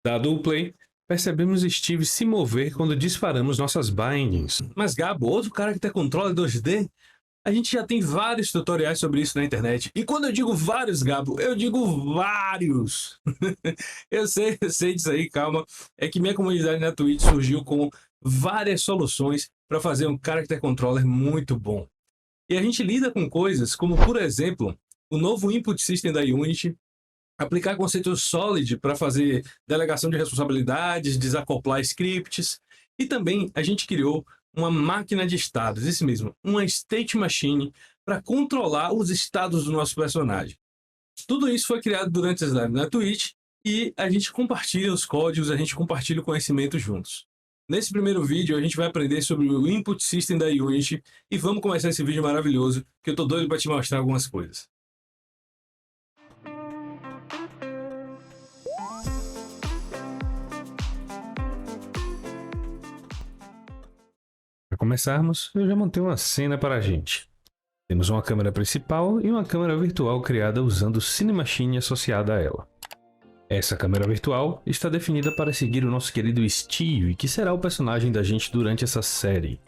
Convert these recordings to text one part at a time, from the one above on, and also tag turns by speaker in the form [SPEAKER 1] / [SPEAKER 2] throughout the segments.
[SPEAKER 1] Dado o play, percebemos Steve se mover quando disparamos nossas bindings. Mas Gabo, outro character controller 2D? A gente já tem vários tutoriais sobre isso na internet. E quando eu digo vários, Gabo, eu digo vários. Eu sei disso aí, calma. É que minha comunidade na Twitch surgiu com várias soluções para fazer um character controller muito bom. E a gente lida com coisas como, por exemplo, o novo input system da Unity, aplicar conceitos Solid para fazer delegação de responsabilidades, desacoplar scripts. E também a gente criou uma máquina de estados, isso mesmo, uma state machine para controlar os estados do nosso personagem. Tudo isso foi criado durante as lives na Twitch e a gente compartilha os códigos, a gente compartilha o conhecimento juntos. Nesse primeiro vídeo a gente vai aprender sobre o input system da Unity e vamos começar esse vídeo maravilhoso que eu tô doido para te mostrar algumas coisas. Para começarmos, eu já montei uma cena para a gente. Temos uma câmera principal e uma câmera virtual criada usando o Cinemachine associada a ela. Essa câmera virtual está definida para seguir o nosso querido Steve, que será o personagem da gente durante essa série.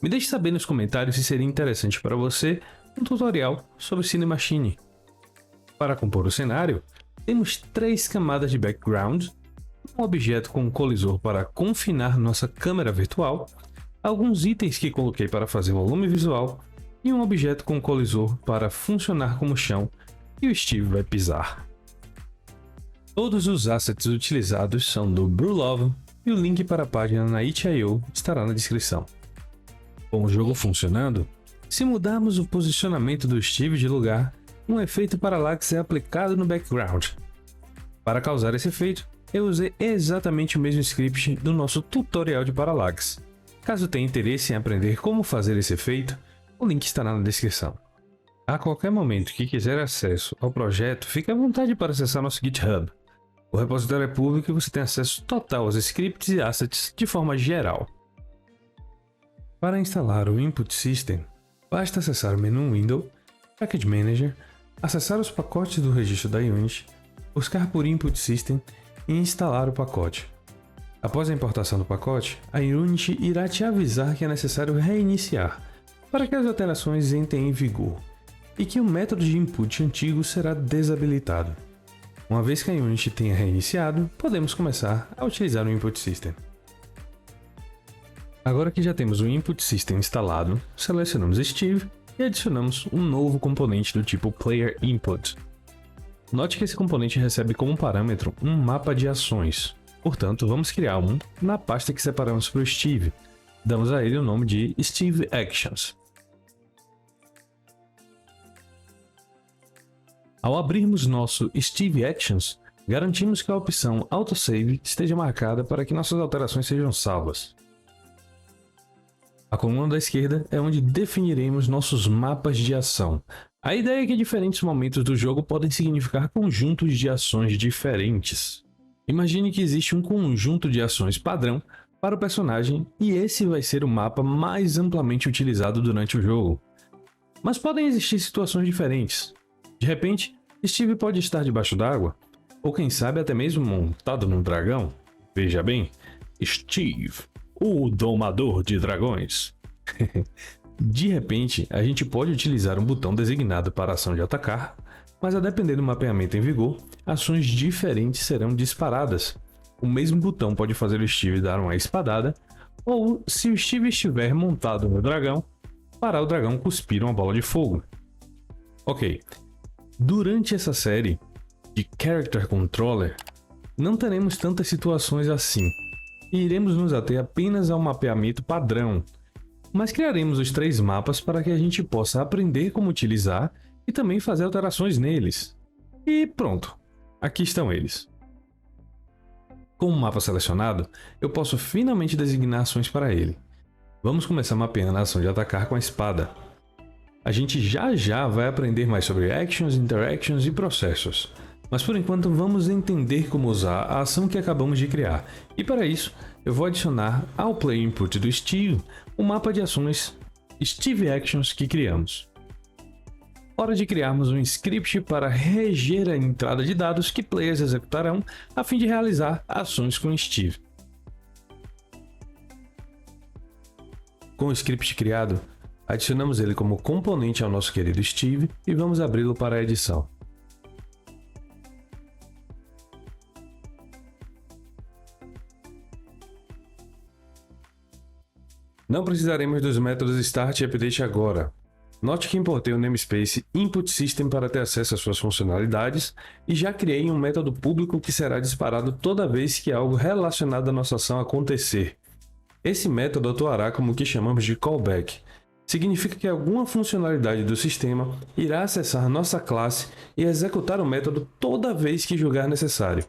[SPEAKER 1] Me deixe saber nos comentários se seria interessante para você um tutorial sobre Cinemachine. Para compor o cenário, temos 3 camadas de background, um objeto com um colisor para confinar nossa câmera virtual, alguns itens que coloquei para fazer volume visual e um objeto com colisor para funcionar como chão e o Steve vai pisar. Todos os assets utilizados são do Brewlove e o link para a página na itch.io estará na descrição. Com o jogo funcionando, se mudarmos o posicionamento do Steve de lugar, um efeito parallax é aplicado no background. Para causar esse efeito, eu usei exatamente o mesmo script do nosso tutorial de parallax. Caso tenha interesse em aprender como fazer esse efeito, o link estará na descrição. A qualquer momento que quiser acesso ao projeto, fique à vontade para acessar nosso GitHub. O repositório é público e você tem acesso total aos scripts e assets de forma geral. Para instalar o Input System, basta acessar o menu Window, Package Manager, acessar os pacotes do registro da Unity, buscar por Input System e instalar o pacote. Após a importação do pacote, a Unity irá te avisar que é necessário reiniciar para que as alterações entrem em vigor e que o método de input antigo será desabilitado. Uma vez que a Unity tenha reiniciado, podemos começar a utilizar o Input System. Agora que já temos o Input System instalado, selecionamos Steve e adicionamos um novo componente do tipo Player Input. Note que esse componente recebe como parâmetro um mapa de ações. Portanto, vamos criar um na pasta que separamos para o Steve. Damos a ele o nome de Steve Actions. Ao abrirmos nosso Steve Actions, garantimos que a opção Autosave esteja marcada para que nossas alterações sejam salvas. A coluna da esquerda é onde definiremos nossos mapas de ação. A ideia é que diferentes momentos do jogo podem significar conjuntos de ações diferentes. Imagine que existe um conjunto de ações padrão para o personagem e esse vai ser o mapa mais amplamente utilizado durante o jogo. Mas podem existir situações diferentes. De repente, Steve pode estar debaixo d'água, ou quem sabe até mesmo montado num dragão. Veja bem, Steve, o domador de dragões. De repente, a gente pode utilizar um botão designado para a ação de atacar, mas a depender do mapeamento em vigor, ações diferentes serão disparadas. O mesmo botão pode fazer o Steve dar uma espadada, ou, se o Steve estiver montado no dragão, parar o dragão cuspir uma bola de fogo. Ok, durante essa série de Character Controller, não teremos tantas situações assim, e iremos nos ater apenas ao mapeamento padrão, mas criaremos os 3 mapas para que a gente possa aprender como utilizar e também fazer alterações neles. E pronto, aqui estão eles. Com o mapa selecionado, eu posso finalmente designar ações para ele. Vamos começar mapeando a ação de atacar com a espada. A gente já vai aprender mais sobre Actions, Interactions e processos. Mas por enquanto vamos entender como usar a ação que acabamos de criar. E para isso, eu vou adicionar ao Play Input do Steve o mapa de ações Steve Actions que criamos. Hora de criarmos um script para reger a entrada de dados que players executarão a fim de realizar ações com Steve. Com o script criado, adicionamos ele como componente ao nosso querido Steve e vamos abri-lo para a edição. Não precisaremos dos métodos Start e Update agora. Note que importei o namespace Input System para ter acesso às suas funcionalidades e já criei um método público que será disparado toda vez que algo relacionado à nossa ação acontecer. Esse método atuará como o que chamamos de callback. Significa que alguma funcionalidade do sistema irá acessar nossa classe e executar o método toda vez que julgar necessário.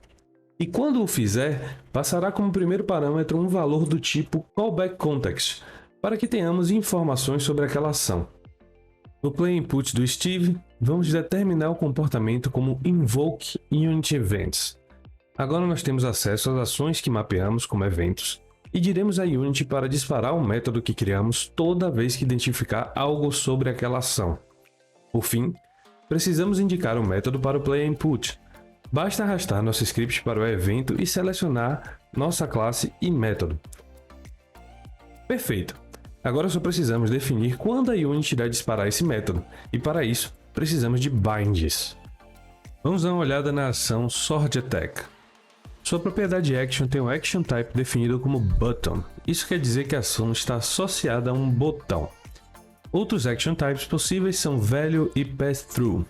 [SPEAKER 1] E quando o fizer, passará como primeiro parâmetro um valor do tipo callbackContext, para que tenhamos informações sobre aquela ação. No playInput do Steve, vamos determinar o comportamento como Invoke Unit Events. Agora nós temos acesso às ações que mapeamos como eventos e diremos à Unity para disparar o método que criamos toda vez que identificar algo sobre aquela ação. Por fim, precisamos indicar o método para o playInput. Basta arrastar nosso script para o evento e selecionar nossa classe e método. Perfeito! Agora só precisamos definir quando a Unity irá disparar esse método, e para isso precisamos de bindings. Vamos dar uma olhada na ação Sword Attack. Sua propriedade Action tem um Action Type definido como Button. Isso quer dizer que a ação está associada a um botão. Outros Action Types possíveis são Value e Pass-Through.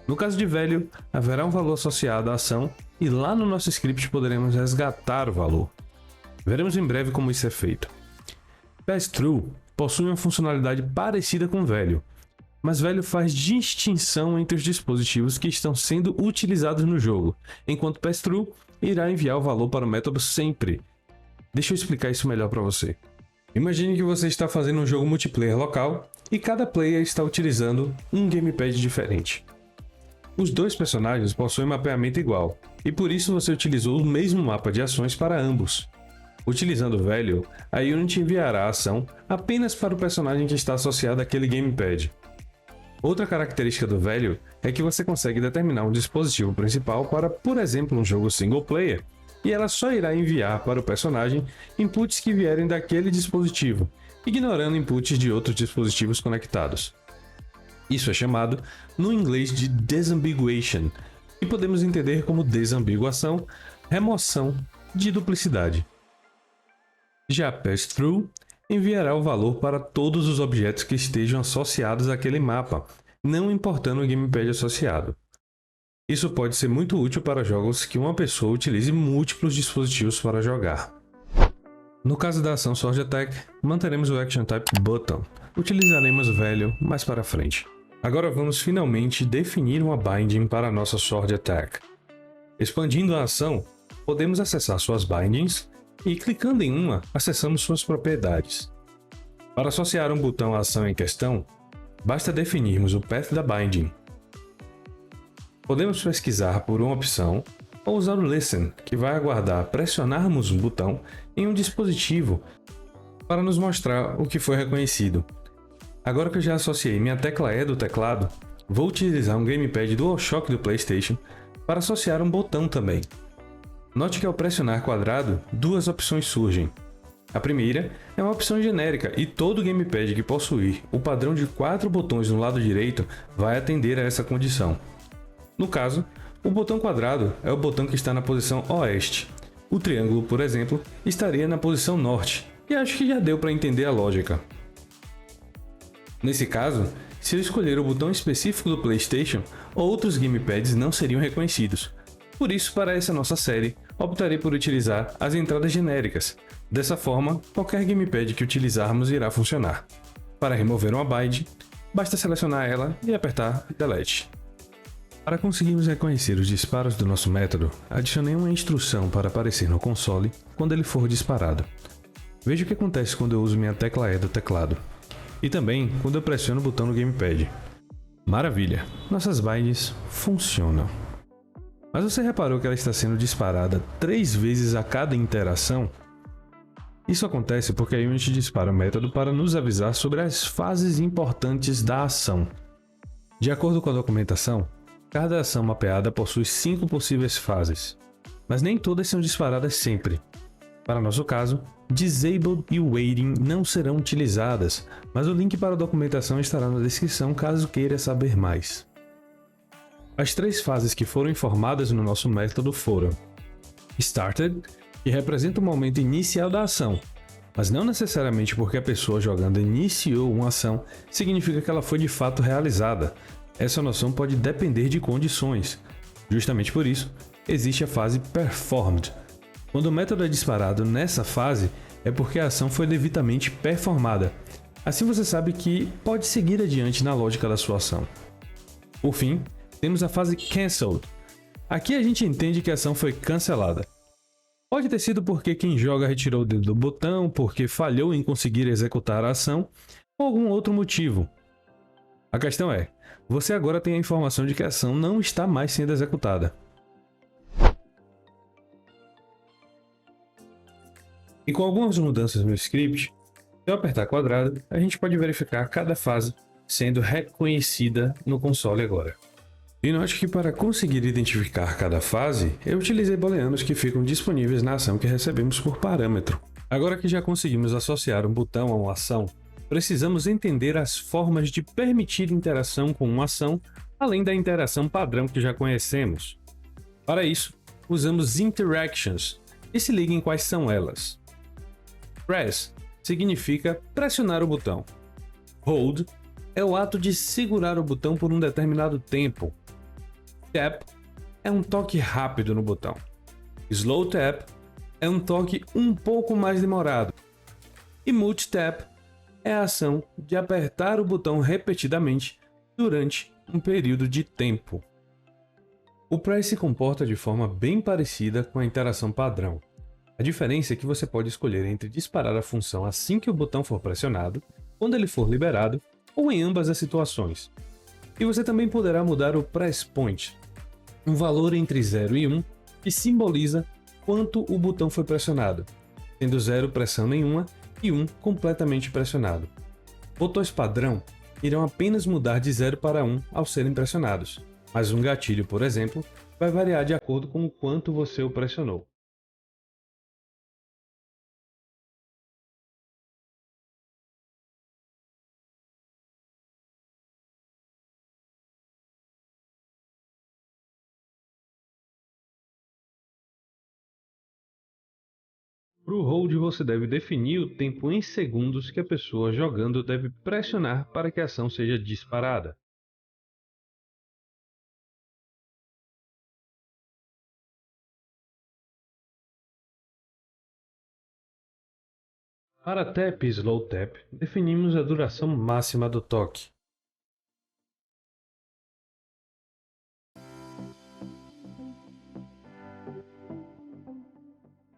[SPEAKER 1] No caso de Value, haverá um valor associado à ação e lá no nosso script poderemos resgatar o valor. Veremos em breve como isso é feito. Pass-Through possui uma funcionalidade parecida com Value, mas Value faz distinção entre os dispositivos que estão sendo utilizados no jogo, enquanto Pass-Through irá enviar o valor para o método sempre. Deixa eu explicar isso melhor para você. Imagine que você está fazendo um jogo multiplayer local e cada player está utilizando um gamepad diferente. Os dois personagens possuem mapeamento igual, e por isso você utilizou o mesmo mapa de ações para ambos. Utilizando o Value, a Unity enviará a ação apenas para o personagem que está associado àquele gamepad. Outra característica do Value é que você consegue determinar um dispositivo principal para, por exemplo, um jogo single player, e ela só irá enviar para o personagem inputs que vierem daquele dispositivo, ignorando inputs de outros dispositivos conectados. Isso é chamado, no inglês, de Disambiguation, e podemos entender como desambiguação, remoção de duplicidade. Já Pass-Through enviará o valor para todos os objetos que estejam associados àquele mapa, não importando o gamepad associado. Isso pode ser muito útil para jogos que uma pessoa utilize múltiplos dispositivos para jogar. No caso da ação Sword Attack, manteremos o Action Type Button. Utilizaremos Value mais para frente. Agora vamos finalmente definir uma binding para a nossa Sword Attack. Expandindo a ação, podemos acessar suas bindings e, clicando em uma, acessamos suas propriedades. Para associar um botão à ação em questão, basta definirmos o path da binding. Podemos pesquisar por uma opção ou usar o Listen, que vai aguardar pressionarmos um botão em um dispositivo para nos mostrar o que foi reconhecido. Agora que eu já associei minha tecla E do teclado, vou utilizar um gamepad DualShock do PlayStation para associar um botão também. Note que ao pressionar quadrado, duas opções surgem. A primeira é uma opção genérica e todo gamepad que possuir o padrão de 4 botões no lado direito vai atender a essa condição. No caso, o botão quadrado é o botão que está na posição oeste. O triângulo, por exemplo, estaria na posição norte, e acho que já deu para entender a lógica. Nesse caso, se eu escolher o botão específico do PlayStation, outros gamepads não seriam reconhecidos. Por isso, para essa nossa série, optarei por utilizar as entradas genéricas. Dessa forma, qualquer gamepad que utilizarmos irá funcionar. Para remover uma bind, basta selecionar ela e apertar Delete. Para conseguirmos reconhecer os disparos do nosso método, adicionei uma instrução para aparecer no console quando ele for disparado. Veja o que acontece quando eu uso minha tecla E do teclado. E também quando eu pressiono o botão no gamepad. Maravilha! Nossas binds funcionam. Mas você reparou que ela está sendo disparada 3 vezes a cada interação? Isso acontece porque a Unity dispara o método para nos avisar sobre as fases importantes da ação. De acordo com a documentação, cada ação mapeada possui 5 possíveis fases, mas nem todas são disparadas sempre. Para nosso caso, Disabled e Waiting não serão utilizadas, mas o link para a documentação estará na descrição caso queira saber mais. As 3 fases que foram informadas no nosso método foram Started, que representa o momento inicial da ação, mas não necessariamente porque a pessoa jogando iniciou uma ação significa que ela foi de fato realizada. Essa noção pode depender de condições. Justamente por isso, existe a fase Performed. Quando o método é disparado nessa fase, é porque a ação foi devidamente performada. Assim você sabe que pode seguir adiante na lógica da sua ação. Por fim, temos a fase Cancelled. Aqui a gente entende que a ação foi cancelada. Pode ter sido porque quem joga retirou o dedo do botão, porque falhou em conseguir executar a ação, ou algum outro motivo. A questão é, você agora tem a informação de que a ação não está mais sendo executada. E com algumas mudanças no script, se eu apertar quadrado, a gente pode verificar cada fase sendo reconhecida no console agora. E note que para conseguir identificar cada fase, eu utilizei booleanos que ficam disponíveis na ação que recebemos por parâmetro. Agora que já conseguimos associar um botão a uma ação, precisamos entender as formas de permitir interação com uma ação, além da interação padrão que já conhecemos. Para isso, usamos interactions, e se liguem quais são elas. Press significa pressionar o botão. Hold é o ato de segurar o botão por um determinado tempo. Tap é um toque rápido no botão. Slow tap é um toque um pouco mais demorado. E multitap é a ação de apertar o botão repetidamente durante um período de tempo. O press se comporta de forma bem parecida com a interação padrão. A diferença é que você pode escolher entre disparar a função assim que o botão for pressionado, quando ele for liberado, ou em ambas as situações. E você também poderá mudar o press point, um valor entre 0 e 1, que simboliza quanto o botão foi pressionado, sendo 0 pressão nenhuma e 1 completamente pressionado. Botões padrão irão apenas mudar de 0 para 1 ao serem pressionados, mas um gatilho, por exemplo, vai variar de acordo com o quanto você o pressionou. Para o hold, você deve definir o tempo em segundos que a pessoa jogando deve pressionar para que a ação seja disparada. Para tap e slow tap, definimos a duração máxima do toque.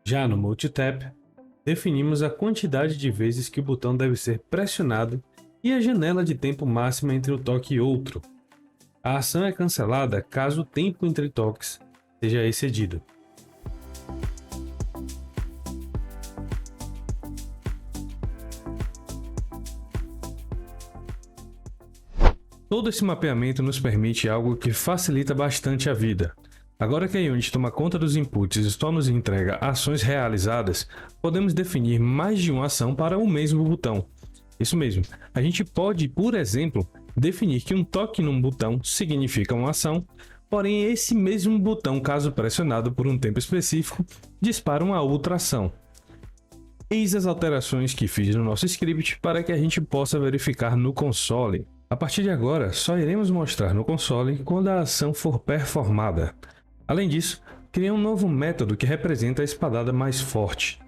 [SPEAKER 1] Já no multitap, definimos a quantidade de vezes que o botão deve ser pressionado e a janela de tempo máxima entre um toque e outro. A ação é cancelada caso o tempo entre toques seja excedido. Todo esse mapeamento nos permite algo que facilita bastante a vida. Agora que a Unity toma conta dos inputs e só nos entrega ações realizadas, podemos definir mais de uma ação para o mesmo botão. Isso mesmo, a gente pode, por exemplo, definir que um toque num botão significa uma ação, porém esse mesmo botão, caso pressionado por um tempo específico, dispara uma outra ação. Eis as alterações que fiz no nosso script para que a gente possa verificar no console. A partir de agora, só iremos mostrar no console quando a ação for performada. Além disso, criei um novo método que representa a espadada mais forte.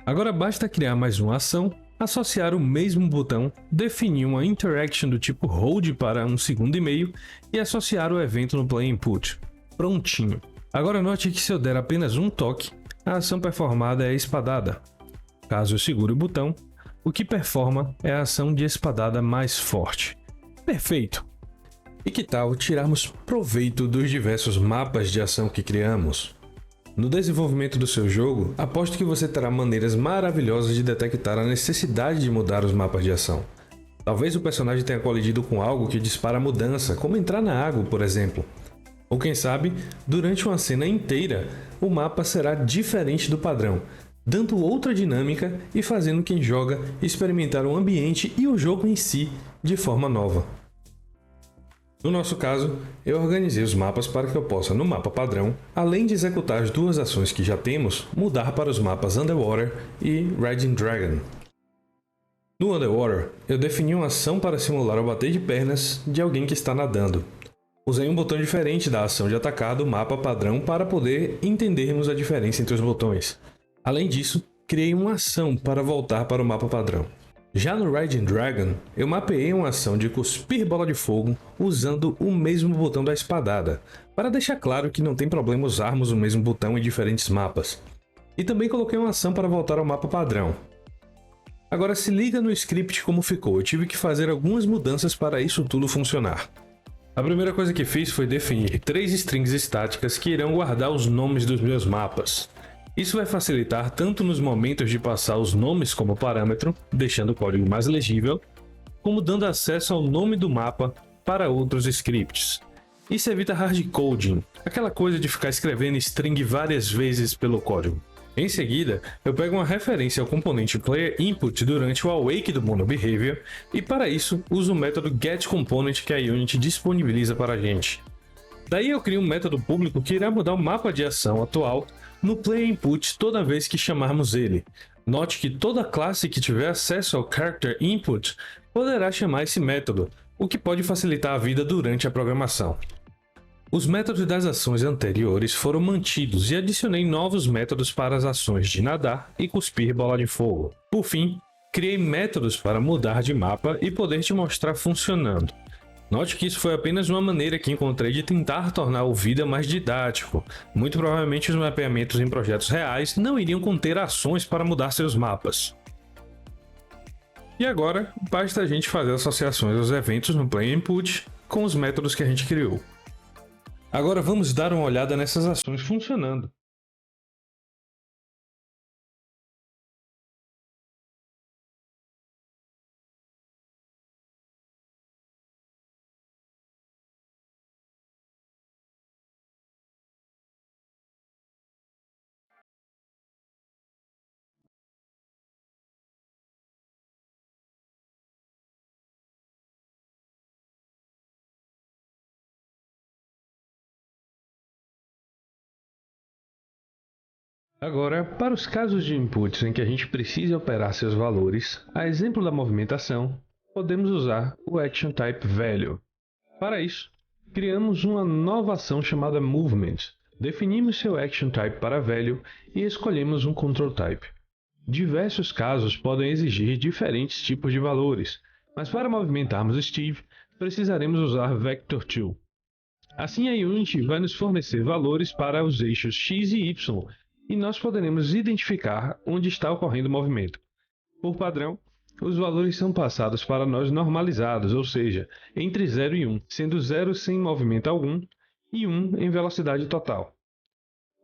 [SPEAKER 1] Agora basta criar mais uma ação, associar o mesmo botão, definir uma interaction do tipo hold para 1 segundo e meio e associar o evento no play input. Prontinho! Agora note que se eu der apenas um toque, a ação performada é espadada. Caso eu segure o botão, o que performa é a ação de espadada mais forte. Perfeito! E que tal tirarmos proveito dos diversos mapas de ação que criamos? No desenvolvimento do seu jogo, aposto que você terá maneiras maravilhosas de detectar a necessidade de mudar os mapas de ação. Talvez o personagem tenha colidido com algo que dispara mudança, como entrar na água, por exemplo. Ou quem sabe, durante uma cena inteira, o mapa será diferente do padrão, dando outra dinâmica e fazendo quem joga experimentar o ambiente e o jogo em si de forma nova. No nosso caso, eu organizei os mapas para que eu possa, no mapa padrão, além de executar as duas ações que já temos, mudar para os mapas Underwater e Raging Dragon. No Underwater, eu defini uma ação para simular o bater de pernas de alguém que está nadando. Usei um botão diferente da ação de atacar do mapa padrão para poder entendermos a diferença entre os botões. Além disso, criei uma ação para voltar para o mapa padrão. Já no Raging Dragon, eu mapeei uma ação de cuspir bola de fogo usando o mesmo botão da espadada, para deixar claro que não tem problema usarmos o mesmo botão em diferentes mapas. E também coloquei uma ação para voltar ao mapa padrão. Agora se liga no script como ficou, eu tive que fazer algumas mudanças para isso tudo funcionar. A primeira coisa que fiz foi definir 3 strings estáticas que irão guardar os nomes dos meus mapas. Isso vai facilitar tanto nos momentos de passar os nomes como parâmetro, deixando o código mais legível, como dando acesso ao nome do mapa para outros scripts. Isso evita hardcoding, aquela coisa de ficar escrevendo string várias vezes pelo código. Em seguida, eu pego uma referência ao componente PlayerInput durante o awake do MonoBehavior e para isso uso o método getComponent que a Unity disponibiliza para a gente. Daí eu crio um método público que irá mudar o mapa de ação atual no PlayerInput toda vez que chamarmos ele. Note que toda classe que tiver acesso ao Character Input poderá chamar esse método, o que pode facilitar a vida durante a programação. Os métodos das ações anteriores foram mantidos e adicionei novos métodos para as ações de nadar e cuspir bola de fogo. Por fim, criei métodos para mudar de mapa e poder te mostrar funcionando. Note que isso foi apenas uma maneira que encontrei de tentar tornar o Vida mais didático. Muito provavelmente os mapeamentos em projetos reais não iriam conter ações para mudar seus mapas. E agora, basta a gente fazer associações aos eventos no PlayerInput com os métodos que a gente criou. Agora vamos dar uma olhada nessas ações funcionando. Agora, para os casos de inputs em que a gente precise operar seus valores, a exemplo da movimentação, podemos usar o ActionTypeValue. Para isso, criamos uma nova ação chamada Movement. Definimos seu ActionType para Value e escolhemos um ControlType. Diversos casos podem exigir diferentes tipos de valores, mas para movimentarmos Steve, precisaremos usar Vector2. Assim, a Unity vai nos fornecer valores para os eixos x e y, e nós poderemos identificar onde está ocorrendo o movimento. Por padrão, os valores são passados para nós normalizados, ou seja, entre 0 e 1, sendo 0 sem movimento algum e 1 em velocidade total.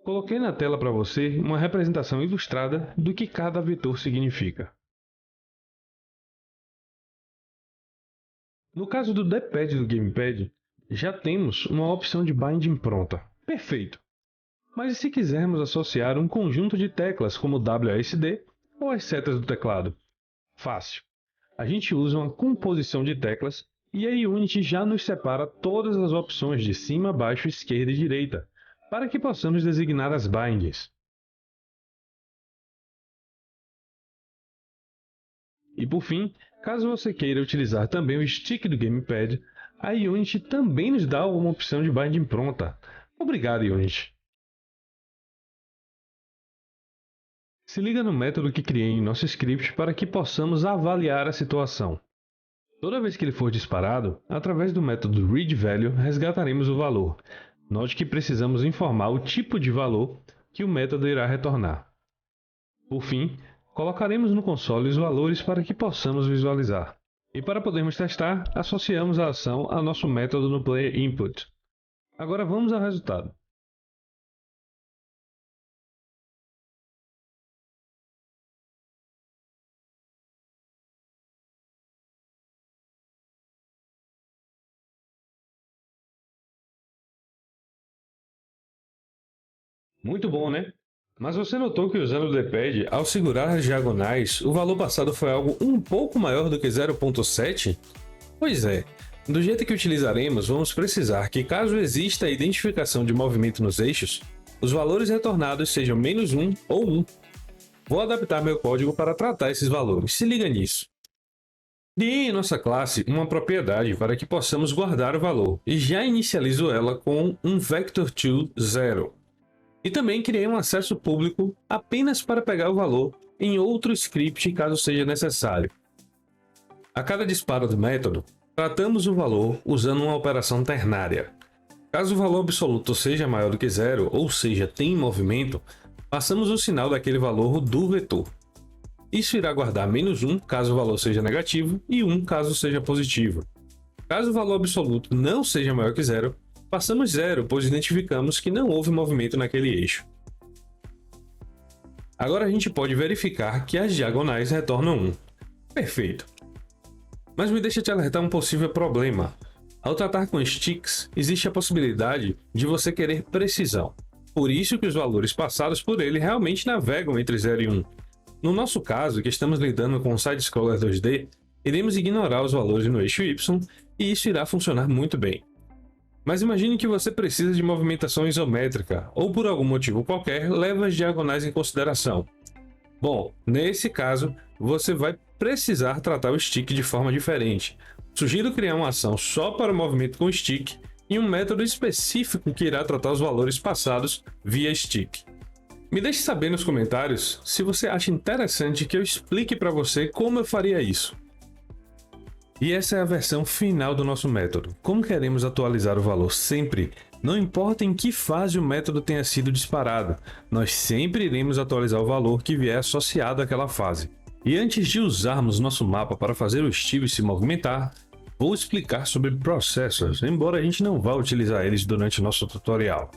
[SPEAKER 1] Coloquei na tela para você uma representação ilustrada do que cada vetor significa. No caso do D-pad do Gamepad, já temos uma opção de binding pronta. Perfeito! Mas e se quisermos associar um conjunto de teclas como WASD ou as setas do teclado? Fácil! A gente usa uma composição de teclas e a Unity já nos separa todas as opções de cima, baixo, esquerda e direita, para que possamos designar as bindings. E por fim, caso você queira utilizar também o stick do Gamepad, a Unity também nos dá uma opção de binding pronta. Obrigado, Unity! Se liga no método que criei em nosso script para que possamos avaliar a situação. Toda vez que ele for disparado, através do método readValue, resgataremos o valor. Note que precisamos informar o tipo de valor que o método irá retornar. Por fim, colocaremos no console os valores para que possamos visualizar. E para podermos testar, associamos a ação ao nosso método no PlayerInput. Agora vamos ao resultado. Muito bom, né? Mas você notou que usando o D-pad, ao segurar as diagonais, o valor passado foi algo um pouco maior do que 0.7? Pois é, do jeito que utilizaremos, vamos precisar que, caso exista a identificação de movimento nos eixos, os valores retornados sejam -1 ou 1. Vou adaptar meu código para tratar esses valores, se liga nisso. Criei em nossa classe uma propriedade para que possamos guardar o valor, e já inicializo ela com um vector_to 0. E também criei um acesso público apenas para pegar o valor em outro script caso seja necessário. A cada disparo do método, tratamos o valor usando uma operação ternária. Caso o valor absoluto seja maior do que 0, ou seja, tem movimento, passamos o sinal daquele valor do vetor. Isso irá guardar -1 caso o valor seja negativo e 1 caso seja positivo. Caso o valor absoluto não seja maior que 0, passamos 0, pois identificamos que não houve movimento naquele eixo. Agora a gente pode verificar que as diagonais retornam 1. Perfeito. Mas me deixa te alertar um possível problema. Ao tratar com sticks, existe a possibilidade de você querer precisão. Por isso que os valores passados por ele realmente navegam entre 0 e 1. No nosso caso, que estamos lidando com um side-scroller 2D, iremos ignorar os valores no eixo Y e isso irá funcionar muito bem. Mas imagine que você precisa de movimentação isométrica ou por algum motivo qualquer leva as diagonais em consideração. Bom, nesse caso, você vai precisar tratar o stick de forma diferente. Sugiro criar uma ação só para o movimento com stick e um método específico que irá tratar os valores passados via stick. Me deixe saber nos comentários se você acha interessante que eu explique para você como eu faria isso. E essa é a versão final do nosso método. Como queremos atualizar o valor sempre, não importa em que fase o método tenha sido disparado, nós sempre iremos atualizar o valor que vier associado àquela fase. E antes de usarmos nosso mapa para fazer o Steve se movimentar, vou explicar sobre processors, embora a gente não vá utilizar eles durante nosso tutorial.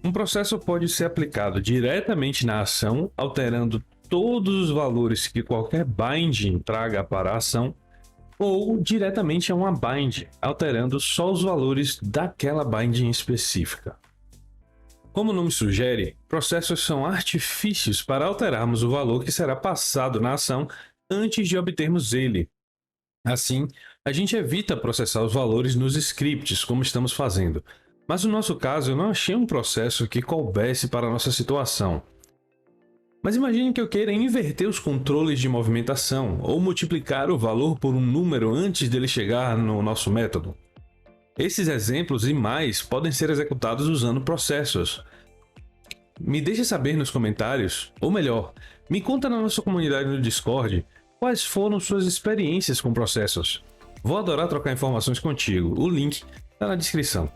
[SPEAKER 1] Um processor pode ser aplicado diretamente na ação, alterando todos os valores que qualquer binding traga para a ação, ou diretamente a uma bind, alterando só os valores daquela binding específica. Como o nome sugere, processos são artifícios para alterarmos o valor que será passado na ação antes de obtermos ele. Assim, a gente evita processar os valores nos scripts, como estamos fazendo. Mas no nosso caso, eu não achei um processo que coubesse para a nossa situação. Mas imagine que eu queira inverter os controles de movimentação ou multiplicar o valor por um número antes dele chegar no nosso método. Esses exemplos e mais podem ser executados usando processos. Me deixe saber nos comentários, ou melhor, me conta na nossa comunidade no Discord quais foram suas experiências com processos. Vou adorar trocar informações contigo, o link está na descrição.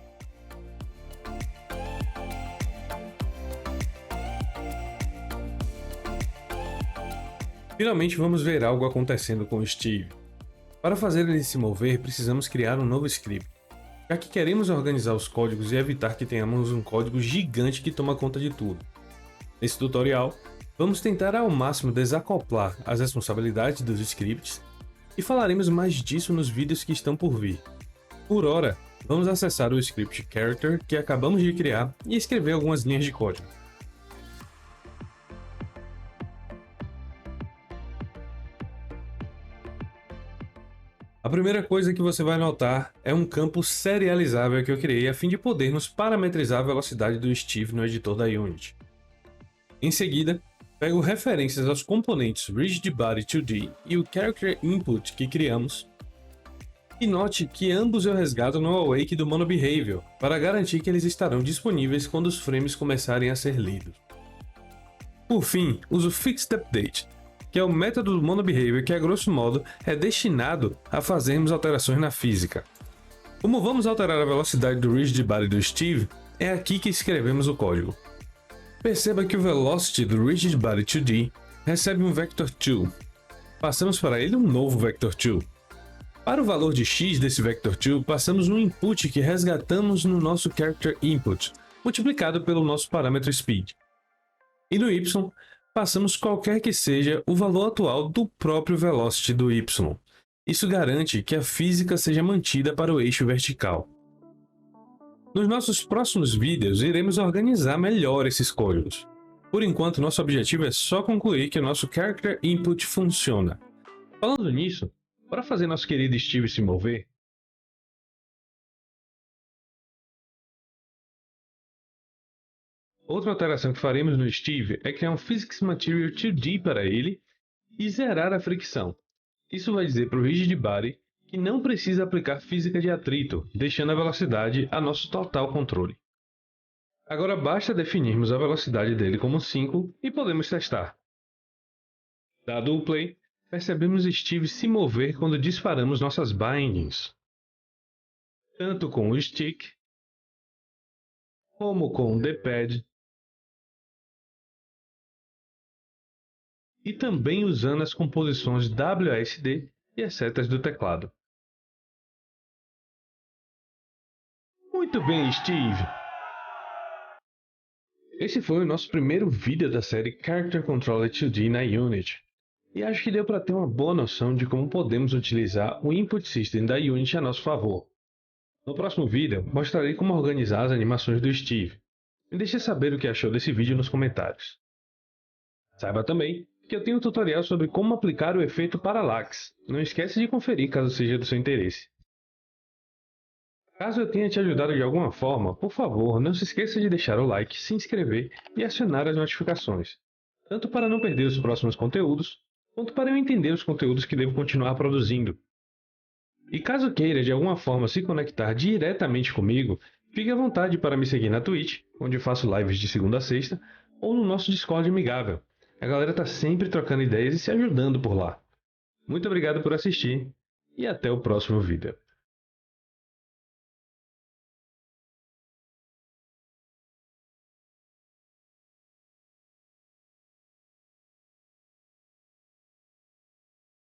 [SPEAKER 1] Finalmente vamos ver algo acontecendo com o Steve. Para fazer ele se mover, precisamos criar um novo script, já que queremos organizar os códigos e evitar que tenhamos um código gigante que toma conta de tudo. Nesse tutorial, vamos tentar ao máximo desacoplar as responsabilidades dos scripts e falaremos mais disso nos vídeos que estão por vir. Por ora, vamos acessar o script character que acabamos de criar e escrever algumas linhas de código. A primeira coisa que você vai notar é um campo serializável que eu criei a fim de podermos parametrizar a velocidade do Steve no editor da Unity. Em seguida, pego referências aos componentes RigidBody2D e o Character Input que criamos, e note que ambos eu resgato no Awake do MonoBehavior para garantir que eles estarão disponíveis quando os frames começarem a ser lidos. Por fim, uso FixedUpdate, que é o método do MonoBehavior que, a grosso modo, é destinado a fazermos alterações na física. Como vamos alterar a velocidade do RigidBody do Steve, é aqui que escrevemos o código. Perceba que o velocity do RigidBody2D recebe um vector_to. Passamos para ele um novo vector_to. Para o valor de x desse vector_to, passamos um input que resgatamos no nosso character input, multiplicado pelo nosso parâmetro speed. E no y, passamos qualquer que seja o valor atual do próprio velocity do y. Isso garante que a física seja mantida para o eixo vertical. Nos nossos próximos vídeos, iremos organizar melhor esses códigos. Por enquanto, nosso objetivo é só concluir que o nosso Character Input funciona. Falando nisso, bora fazer nosso querido Steve se mover? Outra alteração que faremos no Steve é criar um Physics Material 2D para ele e zerar a fricção. Isso vai dizer para o Rigid Body que não precisa aplicar física de atrito, deixando a velocidade a nosso total controle. Agora basta definirmos a velocidade dele como 5 e podemos testar. Dado o play, percebemos Steve se mover quando disparamos nossas bindings, tanto com o stick, como com o D-pad, e também usando as composições WASD e as setas do teclado. Muito bem, Steve! Esse foi o nosso primeiro vídeo da série Character Controller 2D na Unity, e acho que deu para ter uma boa noção de como podemos utilizar o Input System da Unity a nosso favor. No próximo vídeo, mostrarei como organizar as animações do Steve. Me deixe saber o que achou desse vídeo nos comentários. Saiba também que eu tenho um tutorial sobre como aplicar o efeito Parallax. Não esqueça de conferir caso seja do seu interesse. Caso eu tenha te ajudado de alguma forma, por favor, não se esqueça de deixar o like, se inscrever e acionar as notificações, tanto para não perder os próximos conteúdos, quanto para eu entender os conteúdos que devo continuar produzindo. E caso queira de alguma forma se conectar diretamente comigo, fique à vontade para me seguir na Twitch, onde eu faço lives de segunda a sexta, ou no nosso Discord amigável. A galera tá sempre trocando ideias e se ajudando por lá. Muito obrigado por assistir e até o próximo vídeo.